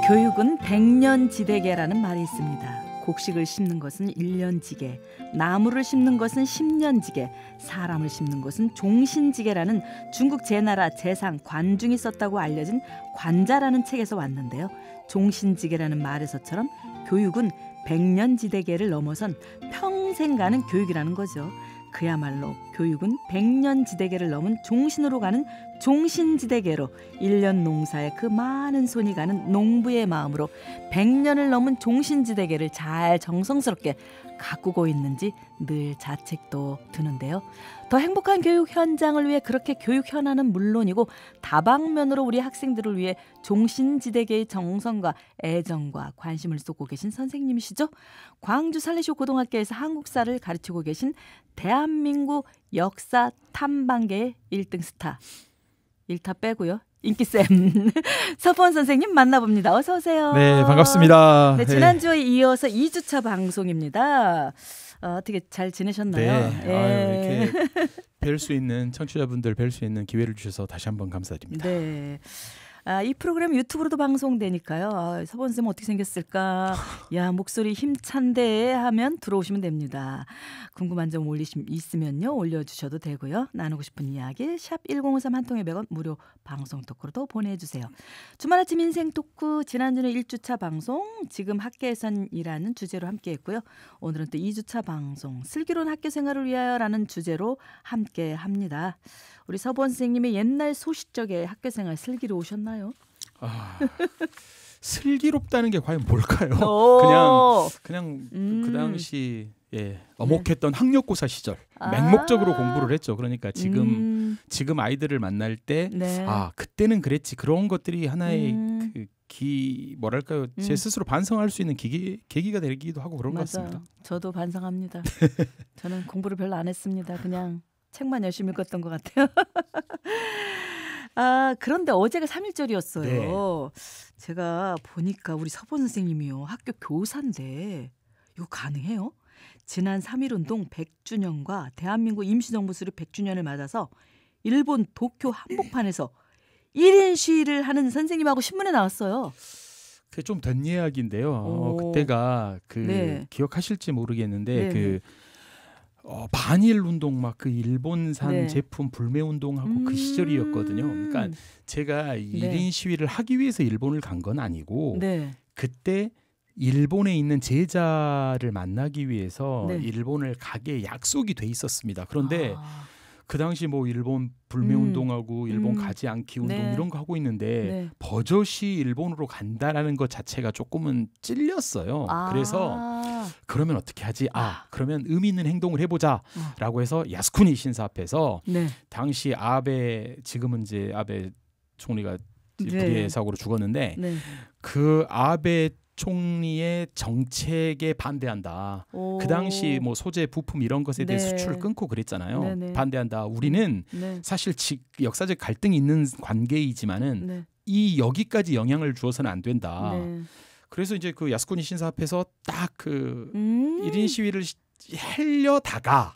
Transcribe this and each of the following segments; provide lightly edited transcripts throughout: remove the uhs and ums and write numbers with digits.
교육은 백년지대계라는 말이 있습니다. 곡식을 심는 것은 1년지계, 나무를 심는 것은 10년지계, 사람을 심는 것은 종신지계라는 중국 제나라 제상 관중이 썼다고 알려진 관자라는 책에서 왔는데요. 종신지계라는 말에서처럼 교육은 백년지대계를 넘어선 평생 가는 교육이라는 거죠. 그야말로 교육은 백년지대계를 넘은 종신으로 가는 종신지대계로 1년 농사에 그 많은 손이 가는 농부의 마음으로 100년을 넘은 종신지대계를 잘 정성스럽게 가꾸고 있는지 늘 자책도 드는데요. 더 행복한 교육 현장을 위해 그렇게 교육 현안은 물론이고 다방면으로 우리 학생들을 위해 종신지대계의 정성과 애정과 관심을 쏟고 계신 선생님이시죠. 광주 살레시오 고등학교에서 한국사를 가르치고 계신 대한민국 역사 탐방계의 1등 스타. 1타 빼고요. 인기쌤 서포원 선생님 만나봅니다. 어서 오세요. 네, 반갑습니다. 네, 지난주에 이어서 2주차 방송입니다. 어떻게 잘 지내셨나요? 네, 이렇게 뵐 수 있는 청취자분들 뵐 수 있는 기회를 주셔서 다시 한번 감사드립니다. 네. 이 프로그램 유튜브로도 방송되니까요. 서본 선생님 어떻게 생겼을까? 야, 목소리 힘찬데 하면 들어오시면 됩니다. 궁금한 점 있으면요 올려주셔도 되고요. 나누고 싶은 이야기 샵 1053 한 통에 100원 무료 방송 토크로도 보내주세요. 주말 아침 인생 토크 지난주는 1주차 방송 지금 학교에선이라는 주제로 함께했고요. 오늘은 또 2주차 방송 슬기로운 학교 생활을 위하여라는 주제로 함께합니다. 우리 서본 선생님의 옛날 소시적의 학교 생활 슬기로우셨나요? 슬기롭다는 게 과연 뭘까요? 그냥 그 당시 어목했던 학력고사 시절 맹목적으로 공부를 했죠. 그러니까 지금 아이들을 만날 때 그때는 그랬지 그런 것들이 하나의 뭐랄까요? 제 스스로 반성할 수 있는 계기가 되기도 하고 그런 것 같습니다. 저도 반성합니다. 저는 공부를 별로 안 했습니다. 그냥 책만 열심히 읽었던 것 같아요. 그런데 어제가 3.1절이었어요. 네. 제가 보니까 우리 서본 선생님이요. 학교 교사인데 이거 가능해요? 지난 3.1운동 100주년과 대한민국 임시정부 수립 100주년을 맞아서 일본 도쿄 한복판에서 1인 시위를 하는 선생님하고 신문에 나왔어요. 그게 좀 된 이야기인데요. 그때가 기억하실지 모르겠는데 반일 운동 막 그 일본산 제품 불매 운동하고 그 시절이었거든요. 그러니까 제가 1인 시위를 하기 위해서 일본을 간 건 아니고 그때 일본에 있는 제자를 만나기 위해서 일본을 가게 약속이 돼 있었습니다. 그런데 그 당시 뭐 일본 불매 운동하고 일본 가지 않기 운동 이런 거 하고 있는데 버젓이 일본으로 간다라는 것 자체가 조금은 찔렸어요. 그래서 그러면 어떻게 하지? 그러면 의미 있는 행동을 해보자라고 해서 야스쿠니 신사 앞에서 당시 아베 지금은 이제 아베 총리가 불의의 사고로 죽었는데 그 아베 총리의 정책에 반대한다. 그 당시 뭐 소재, 부품 이런 것에 대해 수출을 끊고 그랬잖아요. 반대한다. 우리는 사실 역사적 갈등이 있는 관계이지만은 여기까지 영향을 주어서는 안 된다. 그래서 이제 그 야스쿠니 신사 앞에서 딱 그 1인 시위를 하려다가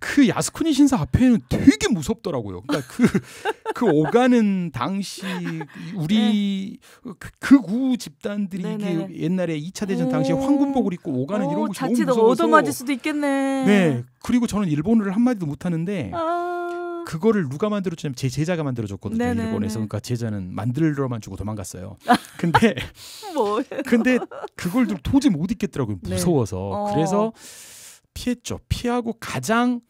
그 야스쿠니 신사 앞에는 되게 무섭더라고요. 그러니까 그 오가는 당시 우리 극우 집단들이 이게 옛날에 2차 대전 당시에 황군복을 입고 오가는 이런 것이 너무 무서워서 자칫 얻어맞을 수도 있겠네. 네. 그리고 저는 일본어를 한마디도 못하는데 그거를 누가 만들어줬냐면 제 제자가 만들어줬거든요. 일본에서. 그러니까 제자는 만들어만 주고 도망갔어요. 근데 그걸 도저히 못 잊겠더라고요. 무서워서. 그래서 피했죠. 피하고 가장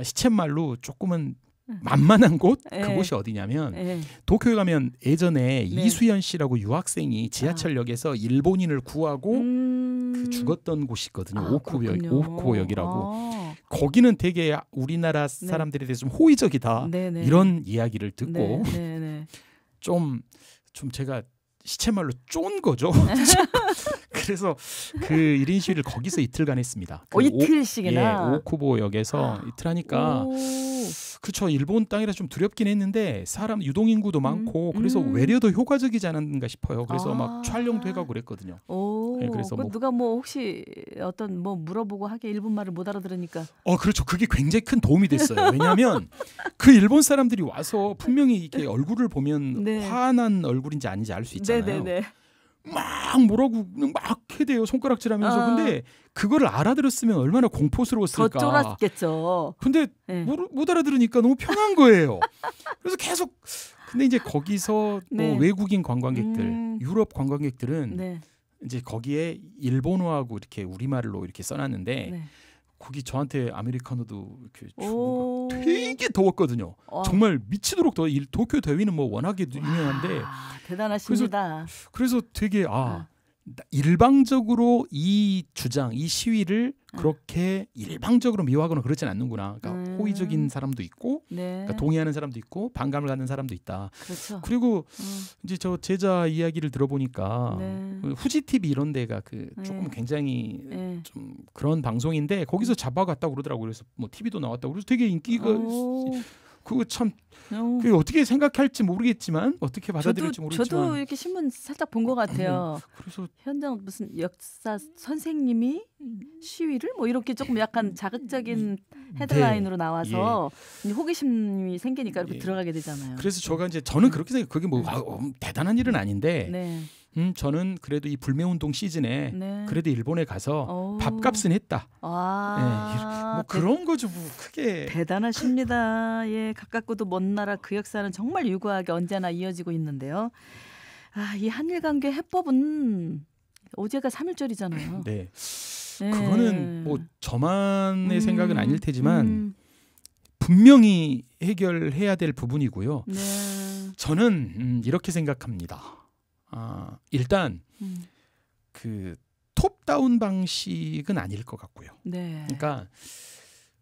시쳇말로 조금은 만만한 곳 그곳이 어디냐면 도쿄에 가면 예전에 이수연 씨라고 유학생이 지하철역에서 일본인을 구하고 그 죽었던 곳이 있거든요. 오쿠보역이라고. 거기는 되게 우리나라 사람들에 대해서 좀 호의적이다 이런 이야기를 듣고 좀 제가 시쳇말로 쫀 거죠. 그래서 그 1인 시위를 거기서 이틀간 했습니다. 이틀씩이나? 오쿠보역에서 이틀 하니까 그렇죠. 일본 땅이라 좀 두렵긴 했는데 사람 유동인구도 많고 그래서 외려 더 효과적이지 않았는가 싶어요. 그래서 막 촬영도 해가고 그랬거든요. 네, 그래서 뭐 누가 뭐 혹시 어떤 뭐 물어보고 하게 일본 말을 못 알아들으니까. 그렇죠. 그게 굉장히 큰 도움이 됐어요. 왜냐하면 그 일본 사람들이 와서 분명히 이렇게 얼굴을 보면 네. 화난 얼굴인지 아닌지 알 수 있잖아요. 네네네. 막 뭐라고 막 해대요. 손가락질하면서. 근데 그거를 알아들었으면 얼마나 공포스러웠을까. 더 쫄았겠죠. 근데 네. 못 알아들으니까 너무 편한 거예요. 그래서 계속 근데 이제 거기서 네. 또 외국인 관광객들, 유럽 관광객들은 네. 이제 거기에 일본어하고 이렇게 우리말로 이렇게 써놨는데 네. 거기 저한테 아메리카노도 이렇게 주고 되게 더웠거든요. 정말 미치도록 더워. 도쿄 더위는 뭐 워낙에 유명한데 대단하십니다. 그래서 되게 일방적으로 이 주장, 이 시위를 그렇게 일방적으로 미워하거나 그러진 않는구나. 그러니까 호의적인 사람도 있고, 네. 그러니까 동의하는 사람도 있고, 반감을 갖는 사람도 있다. 그렇죠. 그리고 이제 저 제자 이야기를 들어보니까 네. 후지 TV 이런 데가 조금 굉장히 좀 그런 방송인데 거기서 잡아갔다고 그러더라고요. 그래서 뭐 TV도 나왔다고 그래서 되게 인기가 그거 참 그게 어떻게 생각할지 모르겠지만 어떻게 받아들일지 모르겠지만 저도 이렇게 신문 살짝 본 것 같아요. 그래서 현장 무슨 역사 선생님이 시위를 뭐 이렇게 조금 약간 자극적인 헤드라인으로 나와서 호기심이 생기니까 이렇게 들어가게 되잖아요. 그래서 저는 그렇게 생각해요. 그게 뭐 대단한 일은 아닌데 저는 그래도 이 불매운동 시즌에 그래도 일본에 가서 밥값은 했다. 뭐 그런 거죠. 뭐 크게 대단하십니다. 예, 가깝고도 먼 나라 그 역사는 정말 유구하게 언제나 이어지고 있는데요. 이 한일 관계 해법은 어제가 3.1절이잖아요. 네. 그거는 뭐 저만의 생각은 아닐 테지만 분명히 해결해야 될 부분이고요. 저는 이렇게 생각합니다. 일단 그 톱다운 방식은 아닐 것 같고요. 그러니까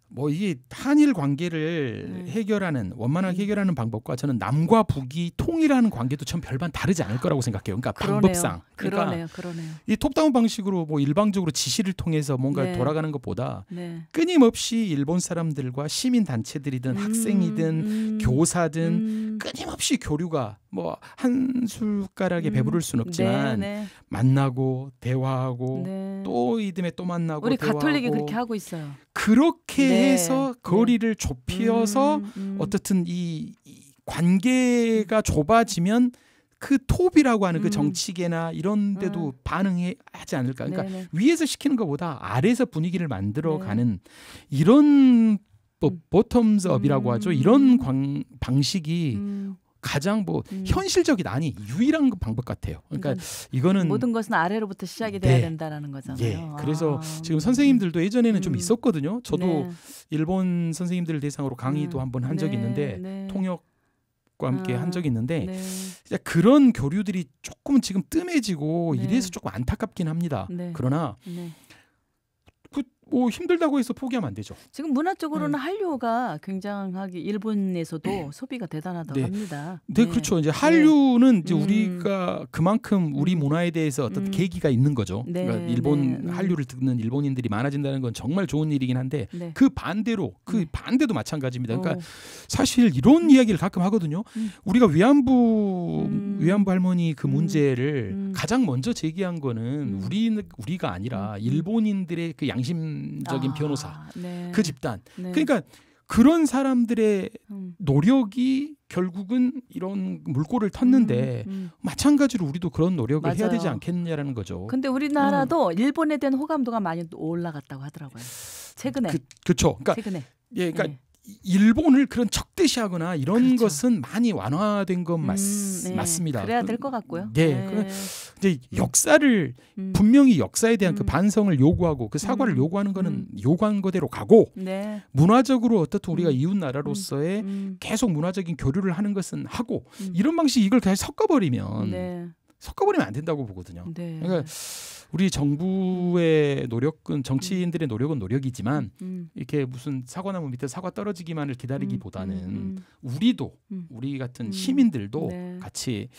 뭐 이게 한일 관계를 해결하는 원만하게 해결하는 방법과 저는 남과 북이 통일하는 관계도 전 별반 다르지 않을 거라고 생각해요. 그러니까 방법상. 그러니까 그러네요. 이 톱다운 방식으로 뭐 일방적으로 지시를 통해서 뭔가 돌아가는 것보다 끊임없이 일본 사람들과 시민 단체들이든 학생이든 교사든 끊임없이 교류가 뭐 한 숟가락에 배부를 수는 없지만 만나고 대화하고 또 이듬해 또 만나고 우리 대화하고 가톨릭이 그렇게 하고 있어요. 그렇게 해서 거리를 좁혀서 어떻든 이 관계가 좁아지면 그 톱이라고 하는 그 정치계나 이런 데도 반응하지 않을까. 그러니까 위에서 시키는 것보다 아래에서 분위기를 만들어가는 이런 보텀즈업이라고 하죠. 이런 방식이 가장 뭐 현실적이다 아니 유일한 방법 같아요. 그러니까 이거는 모든 것은 아래로부터 시작이 돼야 된다라는 거잖아요. 그래서 지금 선생님들도 예전에는 좀 있었거든요. 저도 일본 선생님들 대상으로 강의도 한번 한 적이 있는데 통역과 함께 한 적이 있는데 그런 교류들이 조금 지금 뜸해지고 이래서 조금 안타깝긴 합니다. 그러나 뭐 힘들다고 해서 포기하면 안 되죠. 지금 문화적으로는 한류가 굉장하게 일본에서도 소비가 대단하다고 합니다. 네, 그렇죠. 이제 한류는 이제 우리가 그만큼 우리 문화에 대해서 어떤 계기가 있는 거죠. 그러니까 일본 한류를 듣는 일본인들이 많아진다는 건 정말 좋은 일이긴 한데 그 반대로 반대도 마찬가지입니다. 그러니까 사실 이런 이야기를 가끔 하거든요. 우리가 위안부 할머니 그 문제를 가장 먼저 제기한 거는 우리가 아니라 일본인들의 그 양심적인 변호사, 그 집단. 그러니까 그런 사람들의 노력이 결국은 이런 물꼬를 텄는데 마찬가지로 우리도 그런 노력을 해야 되지 않겠냐라는 거죠. 근데 우리나라도 일본에 대한 호감도가 많이 올라갔다고 하더라고요. 최근에. 그렇죠. 그러니까 최근에. 그러니까 일본을 그런 적대시하거나 이런 것은 많이 완화된 건 맞습니다. 그래야 될 것 같고요. 이제 역사를 분명히 역사에 대한 그 반성을 요구하고 그 사과를 요구하는 거는 요구한 거대로 가고 문화적으로 어떻든 우리가 이웃 나라로서의 계속 문화적인 교류를 하는 것은 하고 이런 방식 이걸 그냥 섞어버리면 안 된다고 보거든요. 그러니까 우리 정부의 노력은 정치인들의 노력은 노력이지만 이렇게 무슨 사과나무 밑에 사과 떨어지기만을 기다리기보다는 우리 같은 시민들도 같이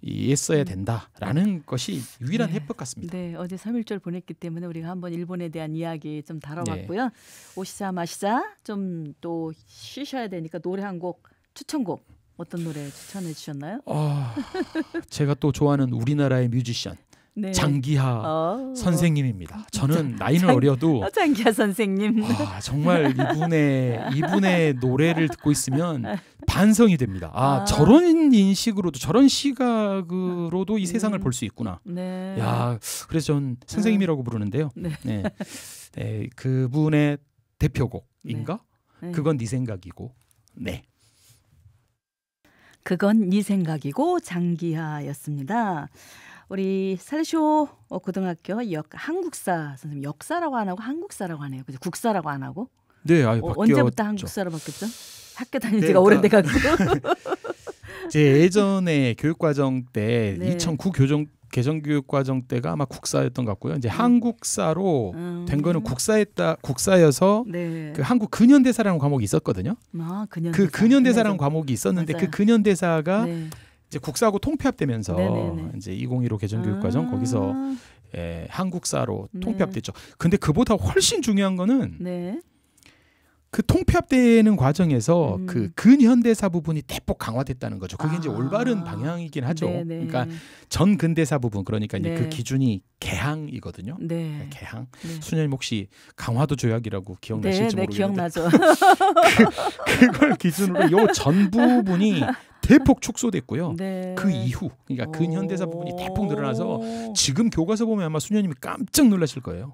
애써야 된다라는 것이 유일한 해법 같습니다. 어제 3.1절 보냈기 때문에 우리가 한번 일본에 대한 이야기 좀 다뤄봤고요. 오시자 마시자 좀 또 쉬셔야 되니까 노래 한 곡 추천곡 어떤 노래 추천해 주셨나요? 제가 또 좋아하는 우리나라의 뮤지션 네. 장기하 선생님입니다. 저는 나이는 어려도 장기하 선생님 정말 이분의 노래를 듣고 있으면 반성이 됩니다. 저런 인식으로도 저런 시각으로도 이 세상을 볼 수 있구나. 네. 야, 그래서 전 선생님이라고 부르는데요. 네. 네. 네, 그분의 대표곡인가? 네. 그건 네 생각이고. 네. 그건 네 생각이고 장기하였습니다. 우리 살쇼 고등학교 한국사 선생님, 역사라고 안 하고 한국사라고 하네요. 그죠? 국사라고 안 하고. 네, 언제부터 한국사로 바뀌었죠? 학교 다닌 지가 오래돼가지고. 제 예전에 교육과정 때 2009 개정교육과정 때가 아마 국사였던 것 같고요. 이제 한국사로 된 거는 국사여서 네. 그 한국 근현대사라는 과목이 있었거든요. 근현대사. 그 근현대사라는 과목이 있었는데 맞아요. 그 근현대사가 네. 이제 국사하고 통폐합되면서 네네네. 이제 2015 개정교육과정 거기서 한국사로 통폐합됐죠. 근데 그보다 훨씬 중요한 거는 네. 그 통폐합되는 과정에서 그 근현대사 부분이 대폭 강화됐다는 거죠. 그게 이제 올바른 방향이긴 하죠. 네네. 그러니까 전 근대사 부분, 그러니까 이제 그 기준이 개항이거든요. 네. 개항. 네. 수녀님 혹시 강화도 조약이라고 기억나실지 모르겠는데. 기억나죠. 그걸 기준으로 요 전 부분이 대폭 축소됐고요. 네. 그 이후, 그러니까 근현대사 부분이 대폭 늘어나서 지금 교과서 보면 아마 수녀님이 깜짝 놀라실 거예요.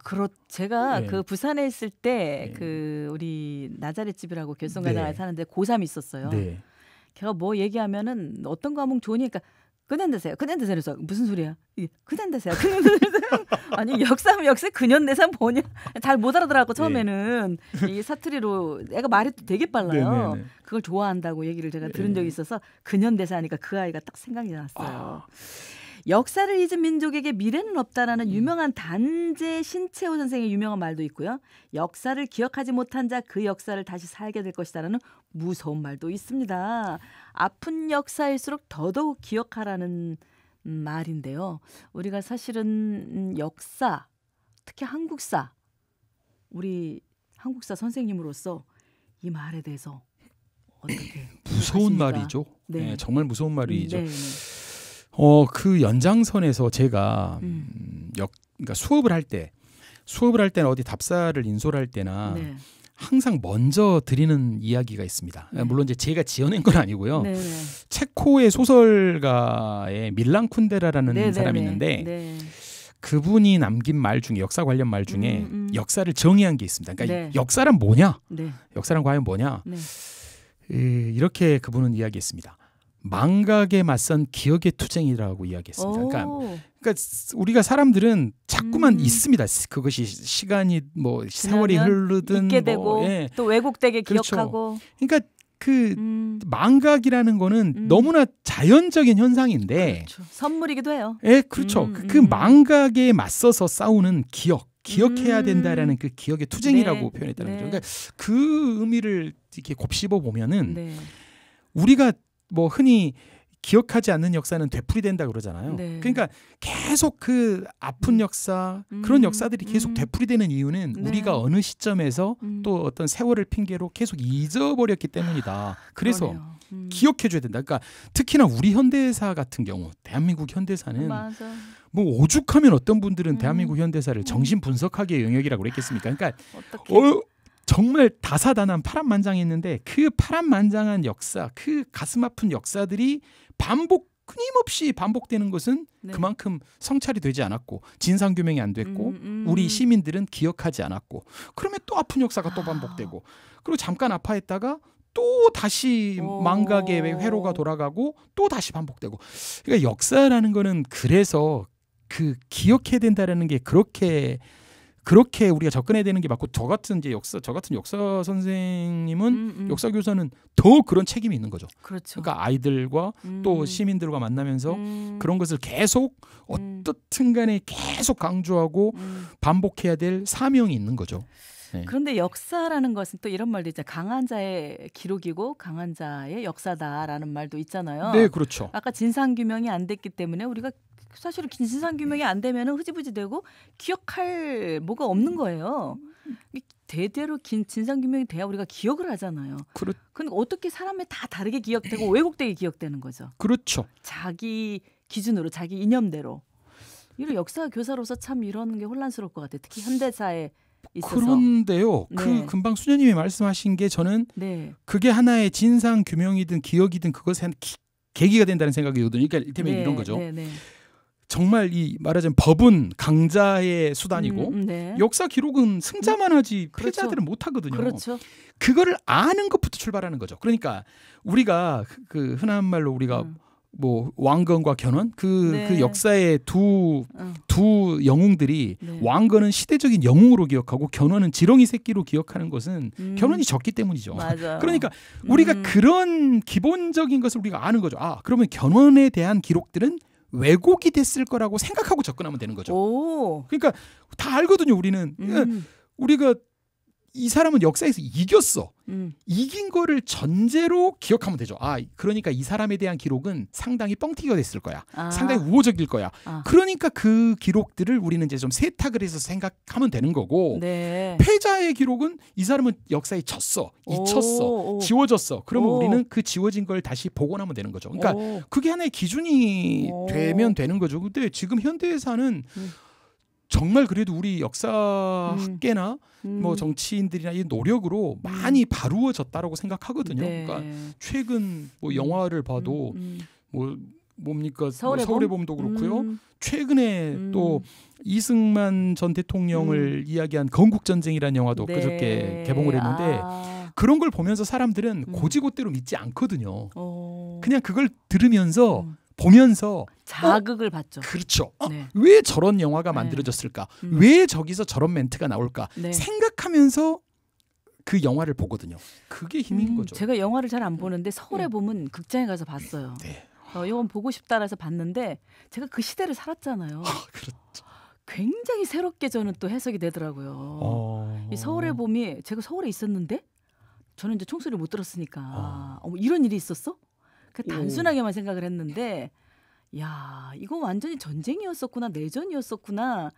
제가 그 부산에 있을 때 그 우리 나자렛집이라고 교성가다에 사는데 고3이 있었어요. 네. 걔가 뭐 얘기하면은 어떤 과목 좋으니까 근현대사요. 근현대사에서 무슨 소리야? 근현대사야. 아니 역사하면 역사 근현대사 뭐냐? 잘 못 알아들어갖고 처음에는 이 사투리로 애가 말이 되게 빨라요. 네네네. 그걸 좋아한다고 얘기를 제가 들은 적이 있어서 근현대사 하니까 그 아이가 딱 생각이 났어요. 역사를 잊은 민족에게 미래는 없다라는 유명한 단재 신채호 선생의 유명한 말도 있고요. 역사를 기억하지 못한 자 그 역사를 다시 살게 될 것이다라는 무서운 말도 있습니다. 아픈 역사일수록 더더욱 기억하라는 말인데요. 우리가 사실은 역사, 특히 한국사, 우리 한국사 선생님으로서 이 말에 대해서 어떻게 무서운 하십니까? 말이죠. 네, 정말 무서운 말이죠. 그 연장선에서 제가 그러니까 수업을 할 때는 어디 답사를 인솔할 때나 항상 먼저 드리는 이야기가 있습니다. 물론 이제 제가 지어낸 건 아니고요. 체코의 소설가의 밀란 쿤데라라는 사람이 있는데 그분이 남긴 말 중에 역사 관련 말 중에 역사를 정의한 게 있습니다. 그러니까 역사란 뭐냐? 역사란 과연 뭐냐? 이렇게 그분은 이야기했습니다. 망각에 맞선 기억의 투쟁이라고 이야기했습니다. 그러니까 우리가 사람들은 자꾸만 있습니다. 그것이 시간이 뭐 세월이 흐르든 있게 되고 또 왜곡되게 그렇죠. 기억하고. 그러니까 그 망각이라는 거는 너무나 자연적인 현상인데 그렇죠. 선물이기도 해요. 예, 그렇죠. 그 망각에 맞서서 싸우는 기억해야 된다라는 그 기억의 투쟁이라고 표현했다는 거죠. 그러니까 그 의미를 이렇게 곱씹어 보면은 우리가 뭐 흔히 기억하지 않는 역사는 되풀이된다 그러잖아요. 그러니까 계속 그 아픈 역사, 그런 역사들이 계속 되풀이되는 이유는 우리가 어느 시점에서 또 어떤 세월을 핑계로 계속 잊어버렸기 때문이다. 그래서 기억해줘야 된다. 그러니까 특히나 우리 현대사 같은 경우, 대한민국 현대사는 맞아. 뭐 오죽하면 어떤 분들은 대한민국 현대사를 정신 분석학의 영역이라고 그랬겠습니까? 그러니까 정말 다사다난 파란만장했는데 그 파란만장한 역사, 그 가슴 아픈 역사들이 끊임없이 반복되는 것은 그만큼 성찰이 되지 않았고 진상규명이 안 됐고 우리 시민들은 기억하지 않았고 그러면 또 아픈 역사가 또 반복되고 그리고 잠깐 아파했다가 또 다시 망각의 회로가 돌아가고 또 다시 반복되고 그러니까 역사라는 거는 그래서 그 기억해야 된다라는 게 그렇게 우리가 접근해야 되는 게 맞고 저 같은 역사 선생님은 역사 교사는 더 그런 책임이 있는 거죠. 그렇죠. 그러니까 아이들과 또 시민들과 만나면서 그런 것을 계속 어떻든 간에 계속 강조하고 반복해야 될 사명이 있는 거죠. 네. 그런데 역사라는 것은 또 이런 말도 있잖아요. 강한 자의 기록이고 강한 자의 역사다라는 말도 있잖아요. 네, 그렇죠. 아까 진상규명이 안 됐기 때문에 우리가 사실은 진상규명이 안 되면 흐지부지 되고 기억할 뭐가 없는 거예요. 대대로 진상규명이 돼야 우리가 기억을 하잖아요. 근데 어떻게 사람이 다 다르게 기억되고 왜곡되게 기억되는 거죠. 그렇죠. 자기 기준으로 자기 이념대로. 이런 역사 교사로서 참 이런 게 혼란스러울 것 같아요. 특히 현대사에 있어서. 그런데요. 네. 그 금방 수녀님이 말씀하신 게 저는 네. 그게 하나의 진상 규명이든 기억이든 그것에 계기가 된다는 생각이거든요. 그러니까 이를테면 네. 이런 거죠. 네. 네. 정말 이 말하자면 법은 강자의 수단이고 네. 역사 기록은 승자만 하지 그렇죠. 패자들은 못 하거든요. 그렇죠. 그거를 아는 것부터 출발하는 거죠. 그러니까 우리가 그 흔한 말로 우리가 뭐 왕건과 견훤 네. 그 역사의 두 영웅들이 네. 왕건은 시대적인 영웅으로 기억하고 견훤은 지렁이 새끼로 기억하는 것은 견훤이 적기 때문이죠. 맞아요. 그러니까 우리가 그런 기본적인 것을 우리가 아는 거죠. 아, 그러면 견훤에 대한 기록들은 왜곡이 됐을 거라고 생각하고 접근하면 되는 거죠. 오. 그러니까 다 알거든요. 우리는 우리가 이 사람은 역사에서 이겼어. 이긴 거를 전제로 기억하면 되죠. 아, 그러니까 이 사람에 대한 기록은 상당히 뻥튀기가 됐을 거야. 상당히 우호적일 거야. 그러니까 그 기록들을 우리는 이제 좀 세탁을 해서 생각하면 되는 거고 네. 패자의 기록은 이 사람은 역사에 졌어. 잊혔어. 지워졌어. 그러면 우리는 그 지워진 걸 다시 복원하면 되는 거죠. 그러니까 그게 하나의 기준이 되면 되는 거죠. 근데 지금 현대사는 정말 그래도 우리 역사학계나 뭐 정치인들이나 이 노력으로 많이 바루어졌다라고 생각하거든요. 네. 그러니까 최근 뭐 영화를 봐도 뭐 뭡니까 서울의 봄도 그렇고요. 최근에 또 이승만 전 대통령을 이야기한 건국전쟁이라는 영화도 네. 그저께 개봉을 했는데 그런 걸 보면서 사람들은 고지고대로 믿지 않거든요. 그냥 그걸 들으면서 보면서 자극을 받죠. 그렇죠. 네. 왜 저런 영화가 만들어졌을까? 왜 저기서 저런 멘트가 나올까? 네. 생각하면서 그 영화를 보거든요. 그게 힘인 거죠. 제가 영화를 잘 안 보는데 서울의 봄은 극장에 가서 봤어요. 네. 이건 보고 싶다 해서 봤는데 제가 그 시대를 살았잖아요. 그렇죠. 굉장히 새롭게 저는 또 해석이 되더라고요. 이 서울의 봄이 제가 서울에 있었는데 저는 이제 총소리 못 들었으니까 어머, 이런 일이 있었어? 단순하게만 생각을 했는데 야 이거 완전히 전쟁이었었구나 내전이었었구나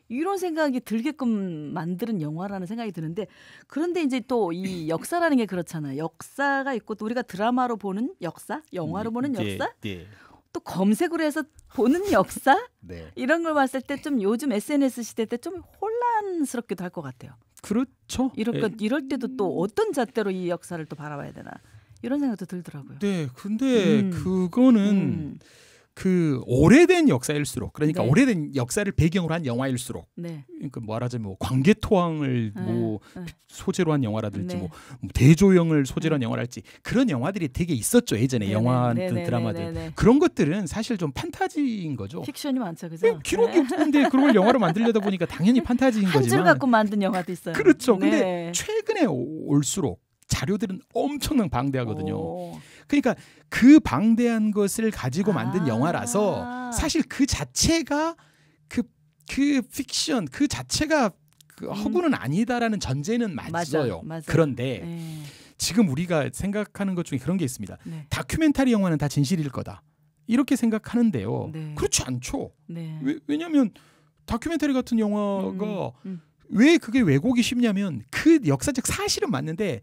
이런 생각이 들게끔 만드는 영화라는 생각이 드는데 그런데 이제 또 이 역사라는 게 그렇잖아요. 역사가 있고 또 우리가 드라마로 보는 역사, 영화로 보는 역사, 또 검색으로 해서 보는 역사 이런 걸 봤을 때 좀 요즘 SNS 시대 때 좀 혼란스럽기도 할 것 같아요. 그렇죠. 이럴 때도 또 어떤 잣대로 이 역사를 또 바라봐야 되나 이런 생각도 들더라고요. 네, 근데 그거는 그 오래된 역사일수록 그러니까 오래된 역사를 배경으로 한 영화일수록 그러니까 말하자면 뭐 광개토왕을 뭐 소재로 한 영화라든지 뭐 대조영을 소재로 한 영화랄지 그런 영화들이 되게 있었죠 예전에 영화든 드라마든 그런 것들은 사실 좀 판타지인 거죠. 픽션이 많죠, 그죠? 기록이 없는데 그걸 영화로 만들려다 보니까 당연히 판타지인 거지만 한 줄 갖고 만든 영화도 있어요. 그렇죠. 근데 최근에 올수록 자료들은 엄청난 방대하거든요. 그러니까 그 방대한 것을 가지고 만든 영화라서 사실 그 자체가 그 픽션 그 자체가 그 허구는 아니다라는 전제는 맞아요. 그런데 지금 우리가 생각하는 것 중에 그런 게 있습니다. 다큐멘터리 영화는 다 진실일 거다. 이렇게 생각하는데요. 그렇지 않죠. 왜냐하면 다큐멘터리 같은 영화가 왜 그게 왜곡이 쉽냐면 그 역사적 사실은 맞는데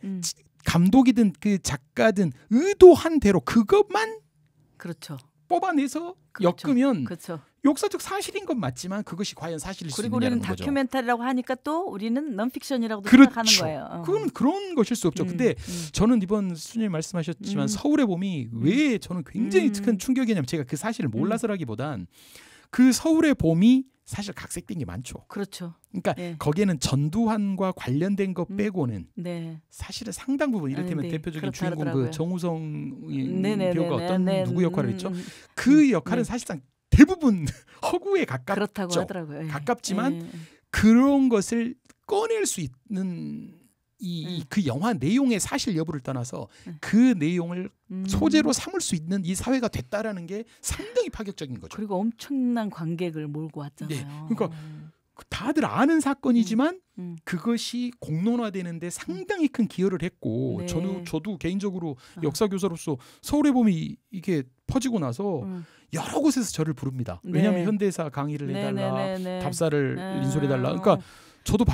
감독이든 그 작가든 의도한 대로 그것만 뽑아내서 엮으면 역사적 사실인 건 맞지만 그것이 과연 사실일 수 있느냐는 그리고 우리는 거죠. 다큐멘터리라고 하니까 또 우리는 넌픽션이라고도 생각하는 거예요. 그건 그런 것일 수 없죠. 근데 저는 이번 수님 말씀하셨지만 서울의 봄이 왜 저는 굉장히 큰 충격이냐면 제가 그 사실을 몰라서라기보단 그 서울의 봄이 사실 각색된 게 많죠. 그렇죠. 그러니까 거기에는 전두환과 관련된 것 빼고는 사실은 상당 부분 이를테면 대표적인 주인공 그 정우성 배우가 어떤 누구 역할을 했죠? 그 역할은 사실상 대부분 허구에 가깝죠. 그렇다고 하더라고요. 가깝지만 그런 것을 꺼낼 수 있는 그 영화 내용의 사실 여부를 떠나서 그 내용을 소재로 삼을 수 있는 이 사회가 됐다라는 게 상당히 파격적인 거죠. 그리고 엄청난 관객을 몰고 왔잖아요. 네, 그러니까 다들 아는 사건이지만 그것이 공론화되는데 상당히 큰 기여를 했고 저도 개인적으로 역사 교사로서 서울의 봄이 이게 퍼지고 나서 여러 곳에서 저를 부릅니다. 왜냐하면 현대사 강의를 해달라, 답사를 인솔해달라. 그러니까 저도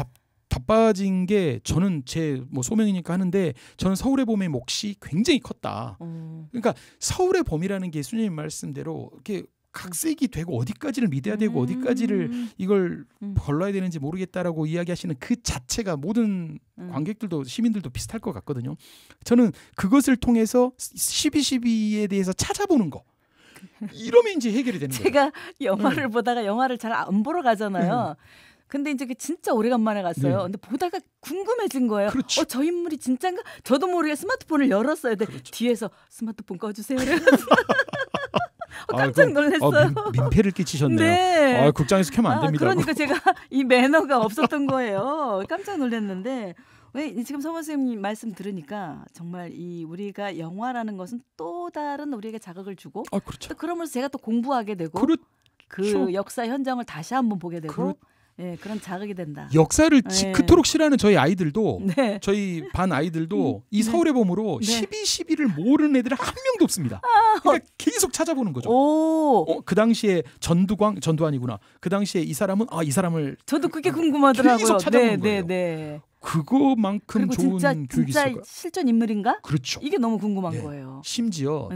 바빠진 게 저는 제 뭐 소명이니까 하는데 저는 서울의 봄의 몫이 굉장히 컸다. 그러니까 서울의 봄이라는 게 수님 말씀대로 이렇게 각색이 되고 어디까지를 믿어야 되고 어디까지를 이걸 걸러야 되는지 모르겠다라고 이야기하시는 그 자체가 모든 관객들도 시민들도 비슷할 것 같거든요. 저는 그것을 통해서 12.12에 대해서 찾아보는 거. 이러면 이제 해결이 되는 거예요. 제가 영화를 보다가 영화를 잘 안 보러 가잖아요. 근데 이제 진짜 오래간만에 갔어요. 네. 근데 보다가 궁금해진 거예요. 그렇죠. 저 인물이 진짜인가? 저도 모르게 스마트폰을 열었어요. 근데 그렇죠. 뒤에서 스마트폰 꺼주세요. 깜짝 놀랐어요. 민폐를 끼치셨네요. 네. 극장에서 켜면 안 됩니다. 그러니까 제가 이 매너가 없었던 거예요. 깜짝 놀랐는데 왜 지금 서원 선생님 말씀 들으니까 정말 이 우리가 영화라는 것은 또 다른 우리에게 자극을 주고 그렇죠. 또 그러면서 제가 또 공부하게 되고 그렇죠. 그 역사 현장을 다시 한번 보게 되고 예, 그런 자극이 된다. 역사를 그토록 싫어하는 저희 아이들도 네. 저희 반 아이들도 이 서울의 봄으로 12.12를 모르는 애들은 한 명도 없습니다. 그러니까 계속 찾아보는 거죠. 그 당시에 전두환이구나. 그 당시에 이 사람은 이 사람을 저도 그게 궁금하더라고요. 계속 찾아보는 거예요. 그거만큼 좋은 교육이 있을까요? 실존 인물인가? 그렇죠. 이게 너무 궁금한 거예요. 심지어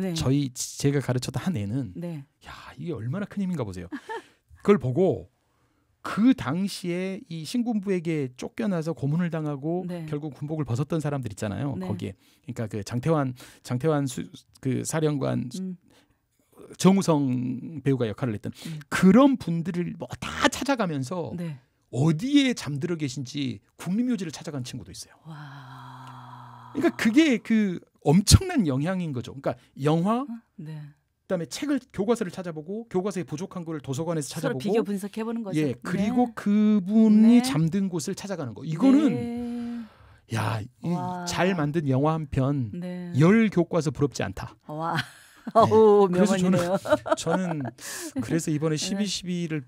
제가 가르쳤던 한 애는 야, 이게 얼마나 큰 힘인가 보세요. 그걸 보고 그 당시에 이 신군부에게 쫓겨나서 고문을 당하고 결국 군복을 벗었던 사람들 있잖아요. 거기에 그러니까 그 장태환 그 사령관 정우성 배우가 역할을 했던 그런 분들을 뭐 다 찾아가면서 어디에 잠들어 계신지 국립묘지를 찾아간 친구도 있어요. 와. 그러니까 그게 그 엄청난 영향인 거죠. 그러니까 영화, 그다음에 책을 교과서를 찾아보고 교과서에 부족한 걸 도서관에서 찾아보고 서로 비교 분석해보는 거죠. 그리고 그분이 잠든 곳을 찾아가는 거. 이거는 잘 만든 영화 한 편 10교과서 부럽지 않다. 와. 그래서 저는 그래서 이번에 12.12를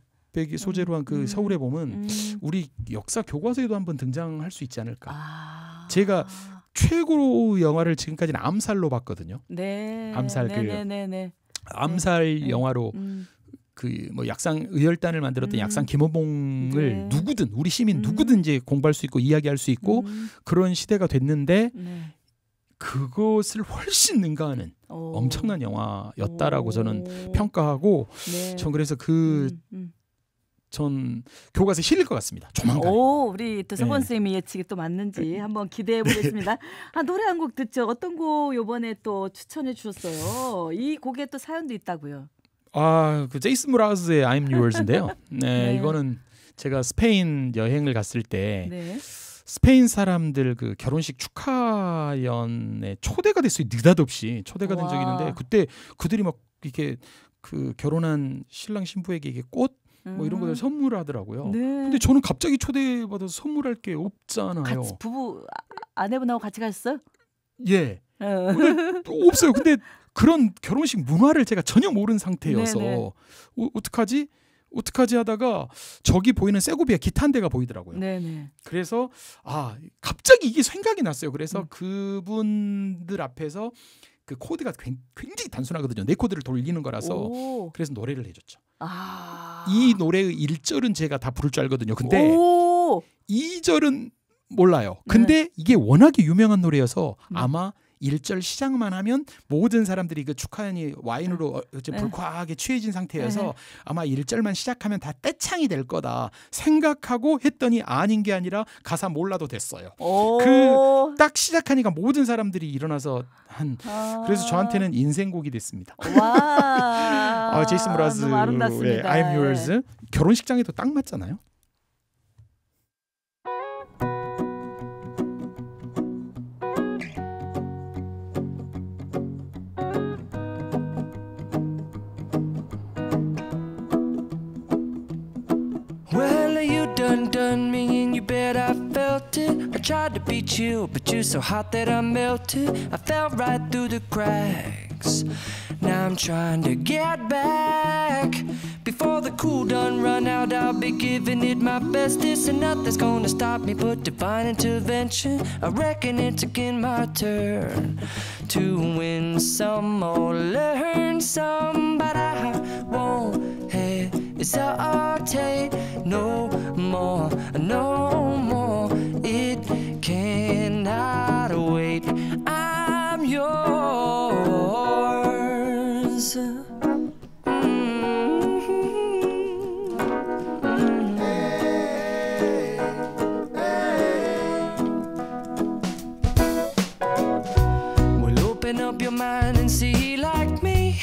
소재로 한 그 서울의 봄은 우리 역사 교과서에도 한번 등장할 수 있지 않을까. 제가 최고 영화를 지금까지는 암살로 봤거든요. 암살 암살 영화로 그 뭐 약상 의열단을 만들었던 약상 김호봉을 누구든 우리 시민 누구든 이제 공부할 수 있고 이야기할 수 있고 그런 시대가 됐는데 그것을 훨씬 능가하는 엄청난 영화였다라고 저는 평가하고 전 그래서 전 교과서에 실릴 것 같습니다. 조만간. 우리 또 서건 쌤의 예측이 또 맞는지 한번 기대해 보겠습니다. 노래 한 곡 듣죠. 어떤 곡 이번에 또 추천해 주셨어요. 이 곡에 또 사연도 있다고요. 그 제이슨 무라즈의 I'm Yours인데요. 이거는 제가 스페인 여행을 갔을 때 스페인 사람들 그 결혼식 축하연에 초대가 됐어요. 느닷없이 초대가 된 적이 있는데 그때 그들이 막 이렇게 그 결혼한 신랑 신부에게 이게 꽃 뭐 이런 거를 선물하더라고요. 근데 저는 갑자기 초대받아서 선물할 게 없잖아요. 같이 부부 아내분하고 같이 가셨어요? 근데 없어요. 근데 그런 결혼식 문화를 제가 전혀 모르는 상태여서 어떡하지 하다가 저기 보이는 세고비아 기타 한 대가 보이더라고요. 그래서 갑자기 이게 생각이 났어요. 그래서 그분들 앞에서 그 코드가 굉장히 단순하거든요. 네 코드를 돌리는 거라서 그래서 노래를 해줬죠. 이 노래의 1절은 제가 다 부를 줄 알거든요. 근데 2절은 몰라요. 근데 이게 워낙에 유명한 노래여서 아마 1절 시작만 하면 모든 사람들이 그 축하연이 와인으로 불쾌하게 취해진 상태여서 아마 1절만 시작하면 다 떼창이 될 거다 생각하고 했더니 아닌 게 아니라 가사 몰라도 됐어요. 그 딱 시작하니까 모든 사람들이 일어나서 그래서 저한테는 인생곡이 됐습니다. 제이슨 무라즈의 I'm Yours 결혼식장에도 딱 맞잖아요. Done me and you bet I felt it. I tried to be chill, but you're so hot that I melted. I fell right through the cracks. Now I'm trying to get back. Before the cool done run out, I'll be giving it my bestest, and nothing's gonna stop me but divine intervention. I reckon it's again my turn to win some or learn some, but I won't hesitate no more, no more. It cannot wait. I'm yours. open up your mind and see like me.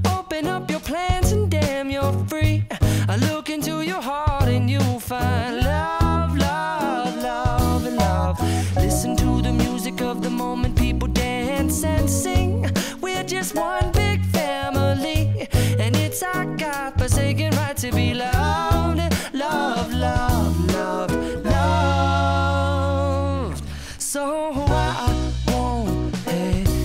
Open up your plans and damn, you're free. I look into your heart and you'll find love, love, love, and love. Listen to the music of the moment, people dance and sing. We're just one big family, and it's our God-forsaken right to be loved, love, love, love, loved. So I won't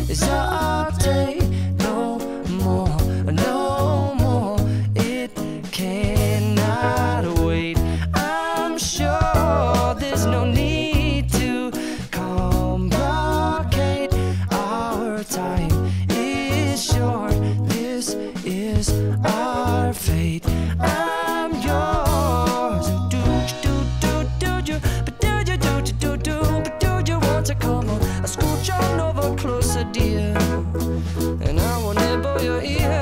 hesitate no more, no more. It cannot wait. I'm sure there's no need to complicate. Our time is short. This is our fate. I'm yours. Do you, but do you, but do you want to come on? I scooch on over closer, dear, and I will nibble your ear.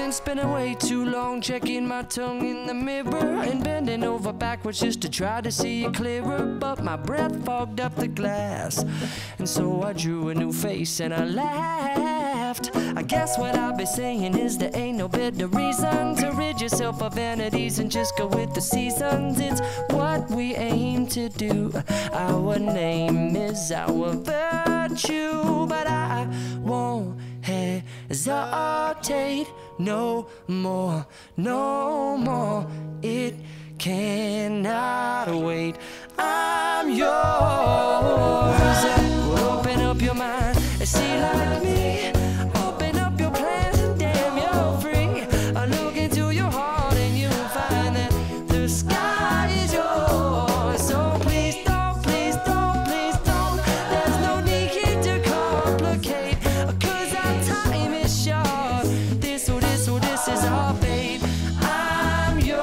Spending way too long checking my tongue in the mirror and bending over backwards just to try to see it clearer, but my breath fogged up the glass, and so I drew a new face and I laughed. I guess what I'll be saying is there ain't no better reason to rid yourself of vanities and just go with the seasons. It's what we aim to do. Our name is our virtue, but I won't hesitate no more, no more. It cannot wait. I'm yours. Open up your mind and see like me. Open up your plans and damn, you're free. I look into your heart and you'll find that the sky is yours. So please don't, please don't, please don't. There's no need here to complicate, 'cause our time is short. This is our fate. I'm yours.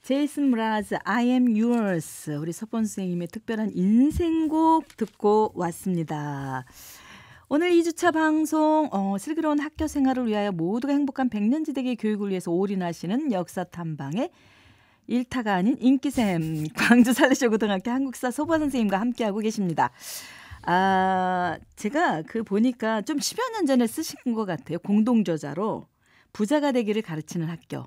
제이슨 무라즈 I am yours. 우리 서본 선생님의 특별한 인생곡 듣고 왔습니다. 오늘 2주차 방송 슬기로운 학교 생활을 위하여 모두가 행복한 백년지대계 교육을 위해서 올인하시는 역사 탐방의 일타가 아닌 인기샘 광주 살레시고등학교 한국사 소보 선생님과 함께하고 계십니다. 제가 보니까 좀 10여 년 전에 쓰신 것 같아요. 공동저자로 부자가 되기를 가르치는 학교.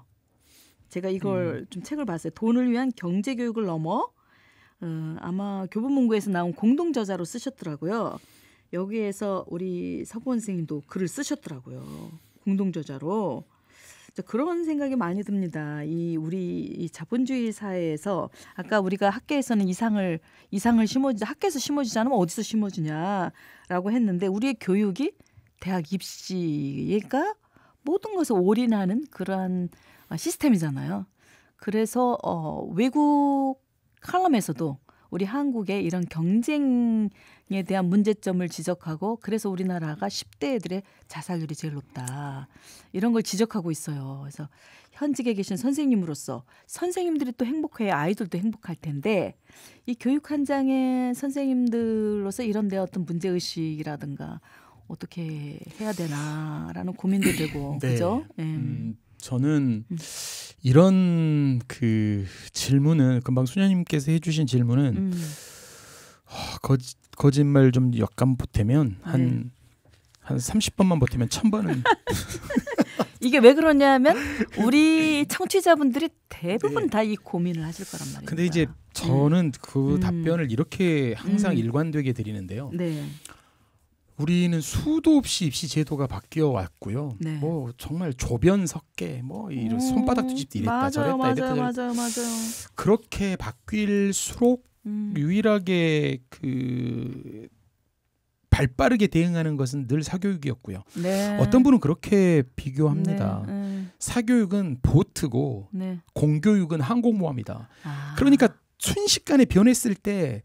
제가 이걸 좀 책을 봤어요. 돈을 위한 경제교육을 넘어 아마 교보문고에서 나온 공동저자로 쓰셨더라고요. 여기에서 우리 서보원 선생님도 글을 쓰셨더라고요. 공동저자로. 그런 생각이 많이 듭니다. 우리 자본주의 사회에서 아까 우리가 학교에서는 이상을 심어주자, 학교에서 심어주지 않으면 어디서 심어주냐라고 했는데 우리의 교육이 대학 입시가 모든 것을 올인하는 그러한 시스템이잖아요. 그래서 외국 칼럼에서도 우리 한국의 이런 경쟁에 대한 문제점을 지적하고 그래서 우리나라가 10대 애들의 자살률이 제일 높다. 이런 걸 지적하고 있어요. 그래서 현직에 계신 선생님으로서 선생님들이 또 행복해야 아이들도 행복할 텐데 이 교육 현장의 선생님들로서 이런 데 어떤 문제의식이라든가 어떻게 해야 되나라는 고민도 되고 네. 그죠? 저는 이런 질문은 금방 수녀님께서 해주신 질문은 거짓말 좀 약간 보태면 한 30번만 보태면 1000번은 이게 왜 그러냐면 우리 청취자분들이 대부분 다 이 고민을 하실 거란 말이에요. 근데 이제 저는 그 답변을 이렇게 항상 일관되게 드리는데요. 네. 우리는 수도 없이 입시 제도가 바뀌어 왔고요. 네. 뭐 정말 조변 석계, 뭐 이런 손바닥 뒤집기 이랬다 저랬다 이랬다 맞아요. 그렇게 바뀔수록 유일하게 발빠르게 대응하는 것은 늘 사교육이었고요. 네. 어떤 분은 그렇게 비교합니다. 사교육은 보트고 공교육은 항공모함이다. 그러니까 순식간에 변했을 때